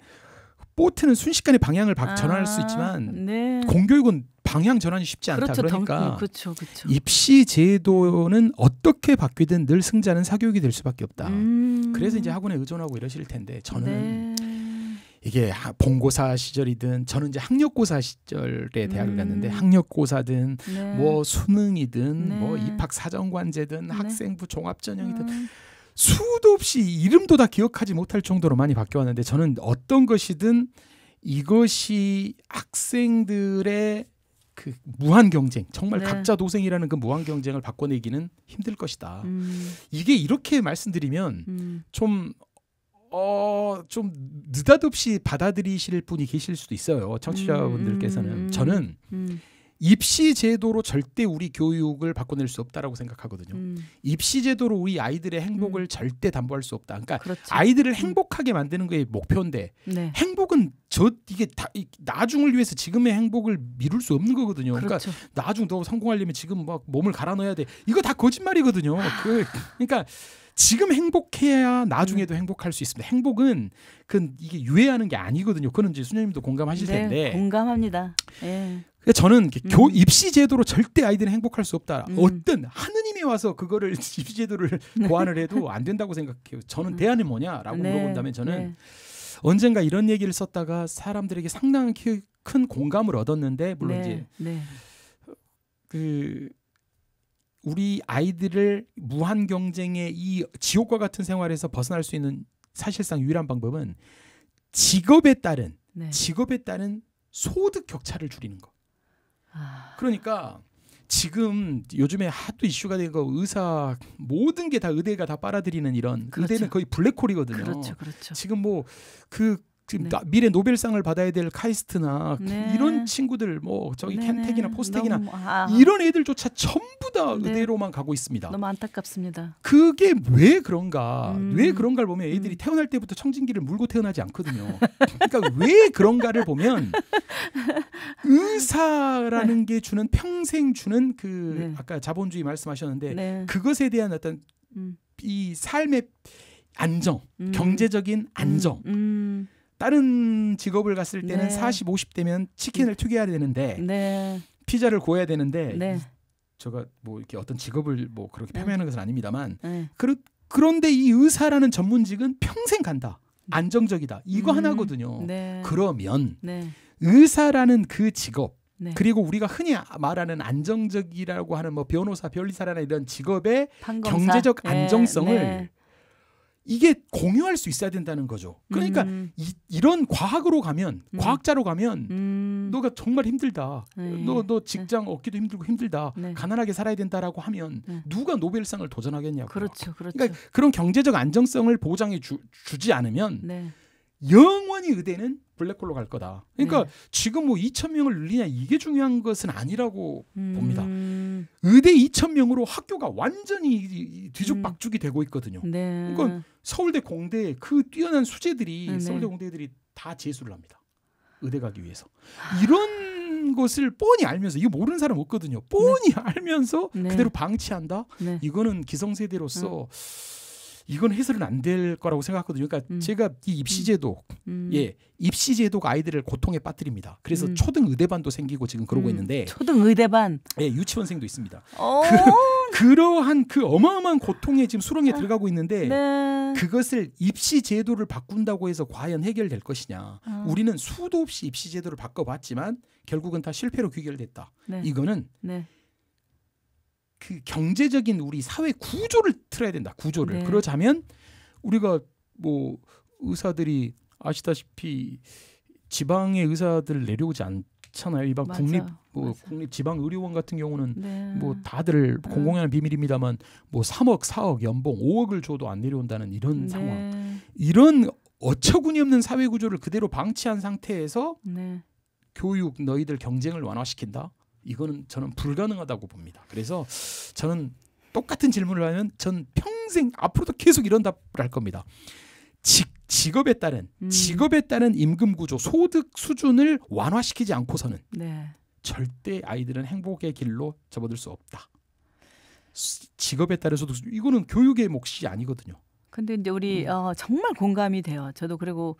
보트는 순식간에 방향을 전환할 수 있지만 네. 공교육은 방향 전환이 쉽지 않다. 그렇죠. 그러니까 그렇죠. 입시 제도는 어떻게 바뀌든 늘 승자는 사교육이 될 수밖에 없다. 그래서 이제 학원에 의존하고 이러실 텐데 저는 이게 본고사 시절이든 저는 이제 학력고사 시절에 대학을 갔는데 학력고사든 뭐 수능이든 뭐 입학사정관제든 학생부 종합전형이든 수도 없이 이름도 다 기억하지 못할 정도로 많이 바뀌어왔는데 저는 어떤 것이든 이것이 학생들의 그 무한 경쟁, 정말 각자 도생이라는 그 무한 경쟁을 바꿔내기는 힘들 것이다. 이게 이렇게 말씀드리면 좀 느닷없이 받아들이실 분이 계실 수도 있어요. 청취자분들께서는. 저는 입시 제도로 절대 우리 교육을 바꿔낼 수 없다라고 생각하거든요. 입시 제도로 우리 아이들의 행복을 절대 담보할 수 없다. 그러니까 그렇죠. 아이들을 행복하게 만드는 게 목표인데 행복은 이게 나중을 위해서 지금의 행복을 미룰 수 없는 거거든요. 그렇죠. 그러니까 나중 너 성공하려면 지금 막 몸을 갈아 넣어야 돼. 이거 다 거짓말이거든요. 그러니까 지금 행복해야 나중에도 행복할 수 있습니다. 행복은 이게 유예하는 게 아니거든요. 그건 이제 수녀님도 공감하실 텐데. 공감합니다. 예. 저는 입시 제도로 절대 아이들은 행복할 수 없다. 어떤 하느님이 와서 그거를 입시 제도를 고안을 해도 안 된다고 생각해요. 저는 대안이 뭐냐라고 물어본다면 저는 언젠가 이런 얘기를 썼다가 사람들에게 상당히 큰 공감을 얻었는데 물론 이제 우리 아이들을 무한 경쟁의 이 지옥과 같은 생활에서 벗어날 수 있는 사실상 유일한 방법은 직업에 따른 소득 격차를 줄이는 거. 그러니까 지금 요즘에 하도 이슈가 된 거 의사 모든 게 다 의대가 다 빨아들이는 이런 의대는 거의 블랙홀이거든요. 그렇죠. 지금 지금 미래 노벨상을 받아야 될 카이스트나 이런 친구들 저기 켄텍이나 포스텍이나 이런 애들조차 전부 다 의대로만 가고 있습니다. 너무 안타깝습니다. 그게 왜 그런가? 왜 그런가를 보면 애들이 태어날 때부터 청진기를 물고 태어나지 않거든요. 그러니까 왜 그런가를 보면 의사라는 게 주는 평생 주는 아까 자본주의 말씀하셨는데 그것에 대한 어떤 이 삶의 안정, 경제적인 안정. 다른 직업을 갔을 때는 40, 50대면 치킨을 튀겨야 되는데 피자를 구워야 되는데 제가 이렇게 어떤 직업을 그렇게 폄훼하는 것은 아닙니다만 그런데 이 의사라는 전문직은 평생 간다. 안정적이다. 이거 하나거든요. 그러면 의사라는 그 직업 그리고 우리가 흔히 말하는 안정적이라고 하는 변호사, 변리사라는 이런 직업의 판검사. 경제적 안정성을 이게 공유할 수 있어야 된다는 거죠. 그러니까 이런 과학으로 가면 과학자로 가면 너가 정말 힘들다. 너 직장 얻기도 힘들고 힘들다. 가난하게 살아야 된다라고 하면 누가 노벨상을 도전하겠냐고. 그렇죠. 그러니까 그런 경제적 안정성을 보장해 주지 않으면 영원히 의대는 블랙홀로 갈 거다. 그러니까 지금 2,000명을 늘리냐 이게 중요한 것은 아니라고 봅니다. 의대 2,000명으로 학교가 완전히 뒤죽박죽이 되고 있거든요. 그러니까 서울대 공대 뛰어난 수재들이 서울대 공대들이 다 재수를 합니다. 의대 가기 위해서. 이런 것을 뻔히 알면서 이거 모르는 사람 없거든요. 뻔히 알면서 그대로 방치한다. 이거는 기성세대로서 이건 해서는 안 될 거라고 생각하거든요. 그러니까 제가 이 입시제도, 입시제도가 아이들을 고통에 빠뜨립니다. 그래서 초등 의대반도 생기고 지금 그러고 있는데 초등 의대반, 유치원생도 있습니다. 그러한 어마어마한 고통에 지금 수렁에 들어가고 있는데 그것을 입시제도를 바꾼다고 해서 과연 해결될 것이냐? 우리는 수도 없이 입시제도를 바꿔봤지만 결국은 다 실패로 귀결됐다. 이거는 그 경제적인 우리 사회 구조를 틀어야 된다. 구조를. 그러자면 우리가 의사들이 아시다시피 지방의 의사들 내려오지 않잖아요. 일반 국립 지방 의료원 같은 경우는 다들 공공연한 비밀입니다만 3억, 4억 연봉 5억을 줘도 안 내려온다는 이런 상황. 이런 어처구니 없는 사회 구조를 그대로 방치한 상태에서 교육 너희들 경쟁을 완화시킨다. 이거는 저는 불가능하다고 봅니다. 그래서 저는 똑같은 질문을 하면 전 평생 앞으로도 계속 이런 답을 할 겁니다. 직업에 따른 임금 구조, 소득 수준을 완화시키지 않고서는 절대 아이들은 행복의 길로 접어들 수 없다. 직업에 따른 소득 수준, 이거는 교육의 몫이 아니거든요. 근데 이제 우리 정말 공감이 돼요. 저도 그리고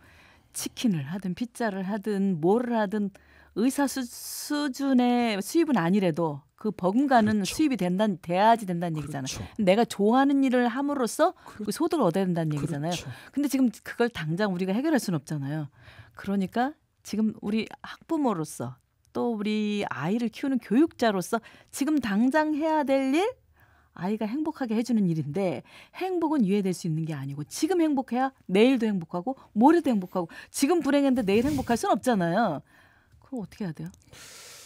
치킨을 하든 피자를 하든 뭐를 하든 의사 수준의 수입은 아니래도 그 버금가는 그렇죠. 수입이 돼야지 된다는 얘기잖아요. 그렇죠. 내가 좋아하는 일을 함으로써 그렇죠. 그 소득을 얻어야 된다는 얘기잖아요. 그렇죠. 근데 지금 그걸 당장 우리가 해결할 수는 없잖아요. 그러니까 지금 우리 학부모로서 또 우리 아이를 키우는 교육자로서 지금 당장 해야 될 일, 아이가 행복하게 해주는 일인데 행복은 유예될 수 있는 게 아니고 지금 행복해야 내일도 행복하고 모레도 행복하고 지금 불행했는데 내일 행복할 수는 없잖아요. 그럼 어떻게 해야 돼요?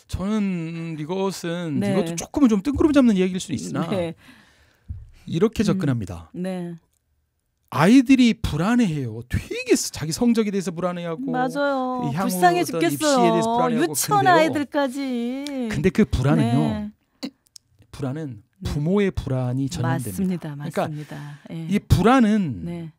저는 이것은 네. 이것도 조금은 좀 뜬구름 잡는 이야기일 수 있으나 네. 이렇게 접근합니다. 네. 아이들이 불안해해요. 되게 자기 성적에 대해서 불안해하고 맞아요. 향후 불쌍해 어떤 죽겠어요. 입시에 대해서 불안해하고. 유치원 근데요, 아이들까지. 근데 그 불안은요. 네. 불안은 네. 부모의 불안이 맞습니다. 전염됩니다. 맞습니다. 그러니까 예. 이 불안은 네.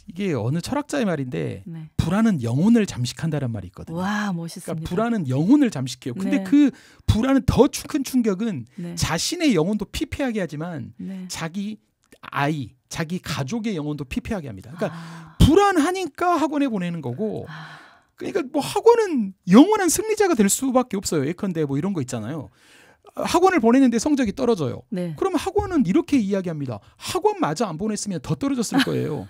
이게 어느 철학자의 말인데 네. 불안은 영혼을 잠식한다는 말이 있거든요. 와, 멋있습니다. 그러니까 불안은 영혼을 잠식해요. 근데 네. 그 불안은 더 큰 충격은 네. 자신의 영혼도 피폐하게 하지만 네. 자기 아이, 자기 가족의 영혼도 피폐하게 합니다. 그러니까 아. 불안하니까 학원에 보내는 거고, 아. 그러니까 뭐 학원은 영원한 승리자가 될 수밖에 없어요. 예컨대 뭐 이런 거 있잖아요. 학원을 보내는데 성적이 떨어져요. 네. 그러면 학원은 이렇게 이야기합니다. 학원마저 안 보냈으면 더 떨어졌을 거예요.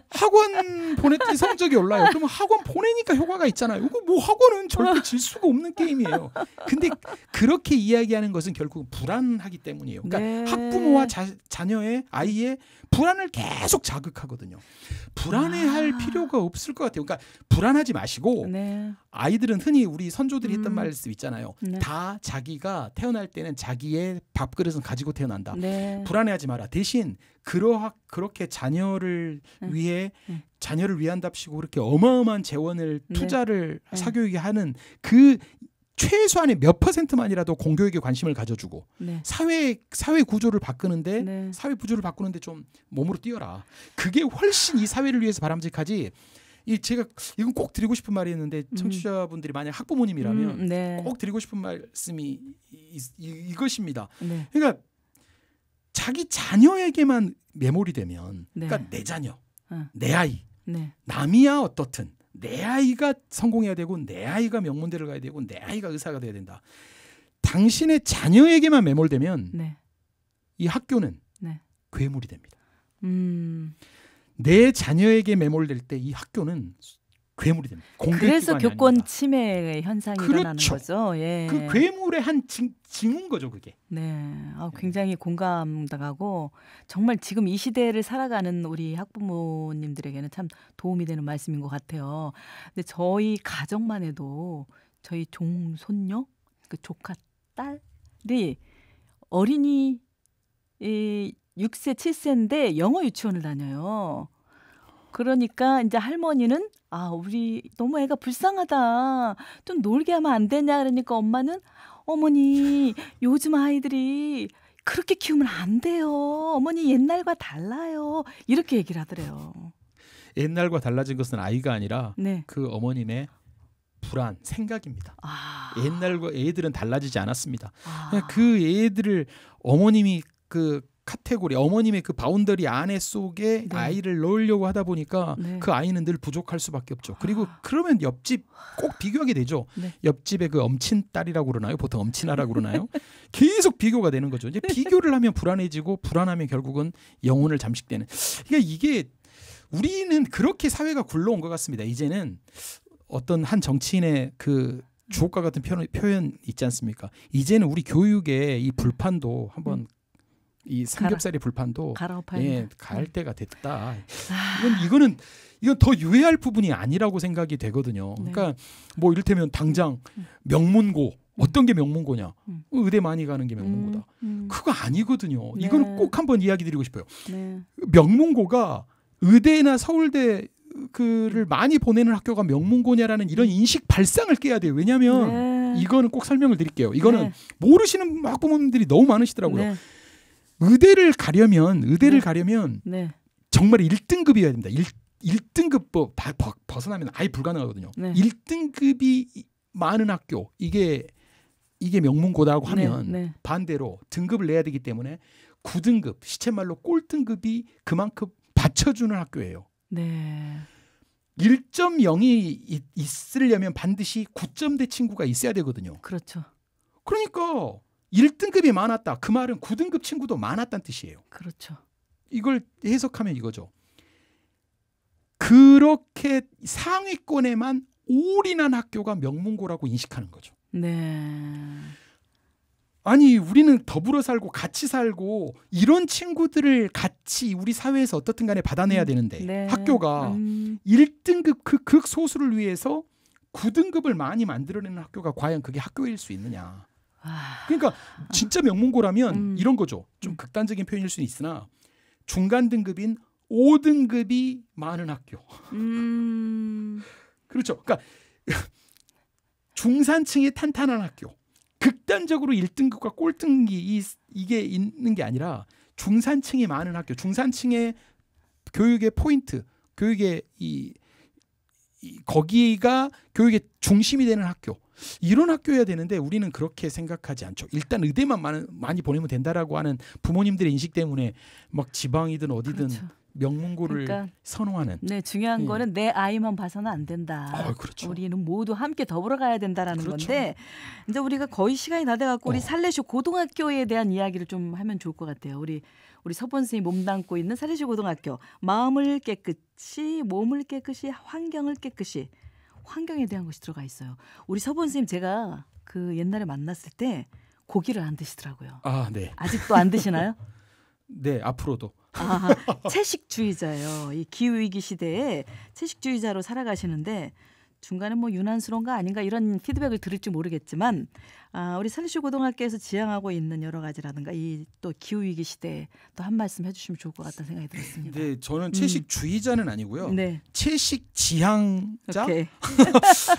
학원 보냈더니 성적이 올라요. 그러면 학원 보내니까 효과가 있잖아요. 이거 뭐 학원은 절대 질 수가 없는 게임이에요. 근데 그렇게 이야기하는 것은 결국 불안하기 때문이에요. 그러니까 네. 학부모와 자녀의 아이의 불안을 계속 자극하거든요. 불안해할 필요가 없을 것 같아요. 그러니까 불안하지 마시고 네. 아이들은 흔히 우리 선조들이 했던 말씀 있잖아요. 네. 다 자기가 태어날 때는 자기의 밥그릇은 가지고 태어난다. 네. 불안해하지 마라. 대신 그렇게 자녀를 위해 자녀를 위한답시고 그렇게 어마어마한 재원을 투자를 사교육에 하는 그 최소한의 몇 %만이라도 공교육에 관심을 가져주고 네. 사회 구조를 바꾸는데 네. 사회 구조를 바꾸는데 좀 몸으로 뛰어라. 그게 훨씬 이 사회를 위해서 바람직하지. 제가 이건 꼭 드리고 싶은 말이 있는데 청취자분들이 만약 학부모님이라면 네. 꼭 드리고 싶은 말씀이 이것입니다. 네. 그러니까 자기 자녀에게만 매몰이 되면, 네. 그러니까 내 자녀, 어. 내 아이, 네. 남이야 어떻든 내 아이가 성공해야 되고 내 아이가 명문대를 가야 되고 내 아이가 의사가 돼야 된다. 당신의 자녀에게만 매몰되면 네. 이 학교는 네. 괴물이 됩니다. 내 자녀에게 매몰될 때 이 학교는 괴물이 됩니다. 그래서 교권 아닙니다. 침해 현상이 그렇죠. 일어나는 거죠. 예. 그 괴물의 한 징후인 거죠, 그게. 네, 굉장히 공감당하고 정말 지금 이 시대를 살아가는 우리 학부모님들에게는 참 도움이 되는 말씀인 것 같아요. 근데 저희 가정만 해도 저희 종손녀, 그 조카 딸이 어린이 6세, 7세인데 영어 유치원을 다녀요. 그러니까 이제 할머니는 우리 너무 애가 불쌍하다. 좀 놀게 하면 안 되냐 그러니까 엄마는 어머니 요즘 아이들이 그렇게 키우면 안 돼요. 어머니 옛날과 달라요. 이렇게 얘기를 하더래요. 옛날과 달라진 것은 아이가 아니라 네. 그 어머님의 불안, 생각입니다. 옛날과 애들은 달라지지 않았습니다. 그냥 그 애들을 어머님이 그 카테고리, 어머님의 그 바운더리 안에 속에 네. 아이를 넣으려고 하다 보니까 네. 그 아이는 늘 부족할 수밖에 없죠. 그리고 그러면 옆집 꼭 비교하게 되죠. 네. 옆집에 그 엄친 딸이라고 그러나요? 보통 엄친아라고 그러나요? 계속 비교가 되는 거죠. 이제 비교를 하면 불안해지고 불안하면 결국은 영혼을 잠식되는. 그러니까 이게 우리는 그렇게 사회가 굴러온 것 같습니다. 이제는 어떤 한 정치인의 그 주옥과 같은 표현 있지 않습니까? 이제는 우리 교육의 이 불판도 한번 이 삼겹살의 불판도 갈 때가 됐다. 이건 더 유의할 부분이 아니라고 생각이 되거든요. 네. 그러니까 뭐 이를테면 당장 명문고 어떤 게 명문고냐? 의대 많이 가는 게 명문고다. 그거 아니거든요. 네. 이거는 꼭 한번 이야기 드리고 싶어요. 네. 명문고가 의대나 서울대 그를 많이 보내는 학교가 명문고냐라는 이런 인식 발상을 깨야 돼요. 왜냐하면 이거는 꼭 설명을 드릴게요. 이거는 모르시는 학부모님들이 너무 많으시더라고요. 네. 의대를 가려면 네. 정말 1등급이어야 됩니다. 1등급 벗어나면 아예 불가능하거든요. 네. 1등급이 많은 학교 이게 명문고다고 하면 네. 반대로 등급을 내야 되기 때문에 9등급, 시쳇말로 꼴등급이 그만큼 받쳐주는 학교예요. 네. 1.0이 있으려면 반드시 9점대 친구가 있어야 되거든요. 그렇죠. 그러니까 1등급이 많았다. 그 말은 9등급 친구도 많았다는 뜻이에요. 그렇죠. 이걸 해석하면 이거죠. 그렇게 상위권에만 올인한 학교가 명문고라고 인식하는 거죠. 네. 아니 우리는 더불어 살고 같이 살고 이런 친구들을 같이 우리 사회에서 어떻든 간에 받아내야 되는데 네. 학교가 1등급 그 극소수를 위해서 9등급을 많이 만들어내는 학교가 과연 그게 학교일 수 있느냐. 그러니까 진짜 명문고라면 이런 거죠. 좀 극단적인 표현일 수는 있으나 중간 등급인 5등급이 많은 학교. 그렇죠. 그러니까 중산층이 탄탄한 학교. 극단적으로 1등급과 꼴등이 이게 있는 게 아니라 중산층이 많은 학교. 중산층의 교육의 포인트, 교육의 거기가 교육의 중심이 되는 학교. 이런 학교여야 되는데 우리는 그렇게 생각하지 않죠. 일단 의대만 많이 보내면 된다라고 하는 부모님들의 인식 때문에 막 지방이든 어디든 그렇죠. 명문고를 그러니까, 선호하는. 네, 중요한 거는 내 아이만 봐서는 안 된다. 그렇죠. 우리는 모두 함께 더불어 가야 된다라는 그렇죠. 건데 이제 우리가 거의 시간이 다 돼갖고 우리 살레쇼 고등학교에 대한 이야기를 좀 하면 좋을 것 같아요. 우리 서본 선생님 몸담고 있는 살레쇼 고등학교. 마음을 깨끗이, 몸을 깨끗이, 환경을 깨끗이. 환경에 대한 것이 들어가 있어요. 우리 서본 선생님 제가 그 옛날에 만났을 때 고기를 안 드시더라고요. 네. 아직도 안 드시나요? 네, 앞으로도. 채식주의자예요. 이 기후위기 시대에 채식주의자로 살아가시는데 중간에 뭐 유난스러운가 아닌가 이런 피드백을 들을지 모르겠지만 우리 살레쇼 고등학교에서 지향하고 있는 여러 가지라든가 이 또 기후위기 시대에 또 한 말씀 해주시면 좋을 것 같다는 생각이 들었습니다. 네, 저는 채식주의자는 아니고요. 네. 채식 지향자. 오케이.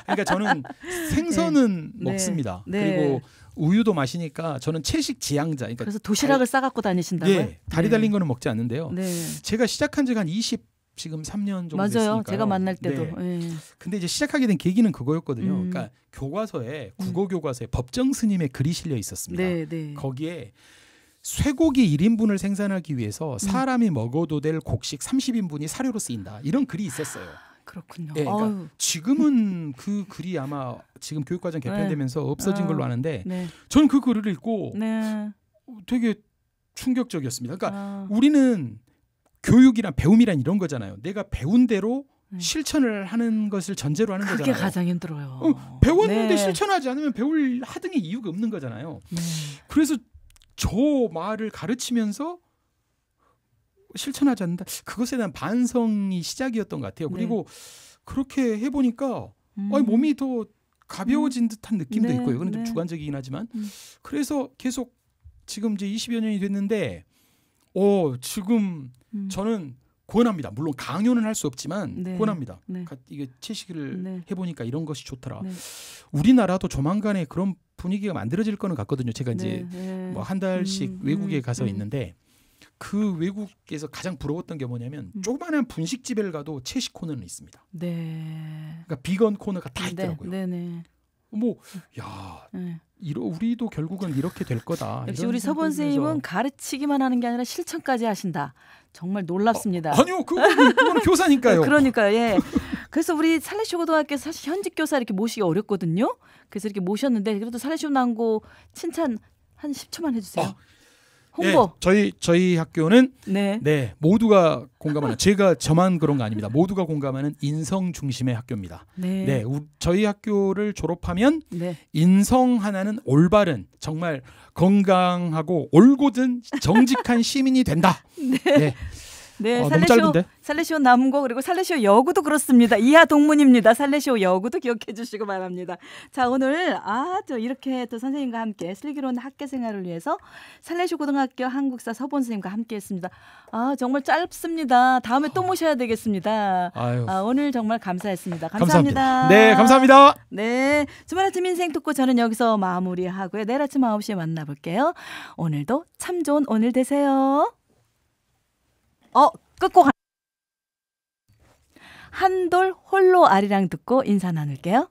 그러니까 저는 생선은 먹습니다. 네. 그리고 우유도 마시니까 저는 채식 지향자. 그러니까 그래서 도시락을 싸갖고 다니신다고요? 네, 다리 달린 거는 먹지 않는데요. 네. 제가 시작한 지가 한 23년 정도 맞아요. 됐으니까요. 제가 만날 때도. 네. 네. 근데 이제 시작하게 된 계기는 그거였거든요. 그러니까 교과서에 국어 교과서에 법정 스님의 글이 실려 있었습니다. 네, 네. 거기에 쇠고기 1인분을 생산하기 위해서 사람이 먹어도 될 곡식 30인분이 사료로 쓰인다. 이런 글이 있었어요. 그렇군요. 네, 그러니까 지금은 그 글이 아마 지금 교육과정 개편되면서 없어진 걸로 아는데 네. 저는 그 글을 읽고 네. 되게 충격적이었습니다. 그러니까 우리는 교육이란 배움이란 이런 거잖아요. 내가 배운 대로 실천을 하는 것을 전제로 하는 그게 거잖아요. 가장 힘들어요. 배웠는데 네. 실천하지 않으면 배울 하등의 이유가 없는 거잖아요. 네. 그래서 저 말을 가르치면서 실천하지 않는다. 그것에 대한 반성이 시작이었던 것 같아요. 그리고 그렇게 해보니까 몸이 더 가벼워진 듯한 느낌도 네, 있고요. 이건 네. 좀 주관적이긴 하지만 그래서 계속 지금 이제 20여 년이 됐는데 지금 저는 권합니다. 물론 강요는 할 수 없지만 네. 권합니다. 네. 이게 채식을 네. 해보니까 이런 것이 좋더라. 네. 우리나라도 조만간에 그런 분위기가 만들어질 거는 같거든요. 제가 이제 네. 뭐 한 달씩 외국에 가서 있는데 그 외국에서 가장 부러웠던 게 뭐냐면 조그마한 분식집에 가도 채식 코너는 있습니다. 네. 그러니까 비건 코너가 다 있더라고요. 네, 네. 우리도 결국은 이렇게 될 거다. 역시 우리 서본 선생님은 가르치기만 하는 게 아니라 실천까지 하신다. 정말 놀랍습니다. 아니요, 그건 교사니까요. 그러니까요. 예. 그래서 우리 살레쇼 고등학교에서 사실 현직 교사 이렇게 모시기 어렵거든요. 그래서 이렇게 모셨는데 그래도 살레쇼 난고 칭찬 한 10초만 해주세요. 홍보. 네, 저희 학교는 네. 모두가 공감하는 제가 저만 그런 거 아닙니다. 모두가 공감하는 인성 중심의 학교입니다. 네. 저희 학교를 졸업하면 네. 인성 하나는 올바른 정말 건강하고 올곧은 정직한 시민이 된다. 네. 네, 너무 짧은데? 살레시오 남고 그리고 살레시오 여고도 그렇습니다. 이하 동문입니다. 살레시오 여고도 기억해 주시고 바랍니다. 자, 오늘 또 이렇게 또 선생님과 함께 슬기로운 학교 생활을 위해서 살레시오 고등학교 한국사 서본 선생님과 함께했습니다. 정말 짧습니다. 다음에 또 모셔야 되겠습니다. 오늘 정말 감사했습니다. 감사합니다. 네, 감사합니다. 네, 주말 아침 인생 듣고 저는 여기서 마무리하고요. 내일 아침 9시에 만나볼게요. 오늘도 참 좋은 오늘 되세요. 끝곡 한돌 홀로 아리랑 듣고 인사 나눌게요.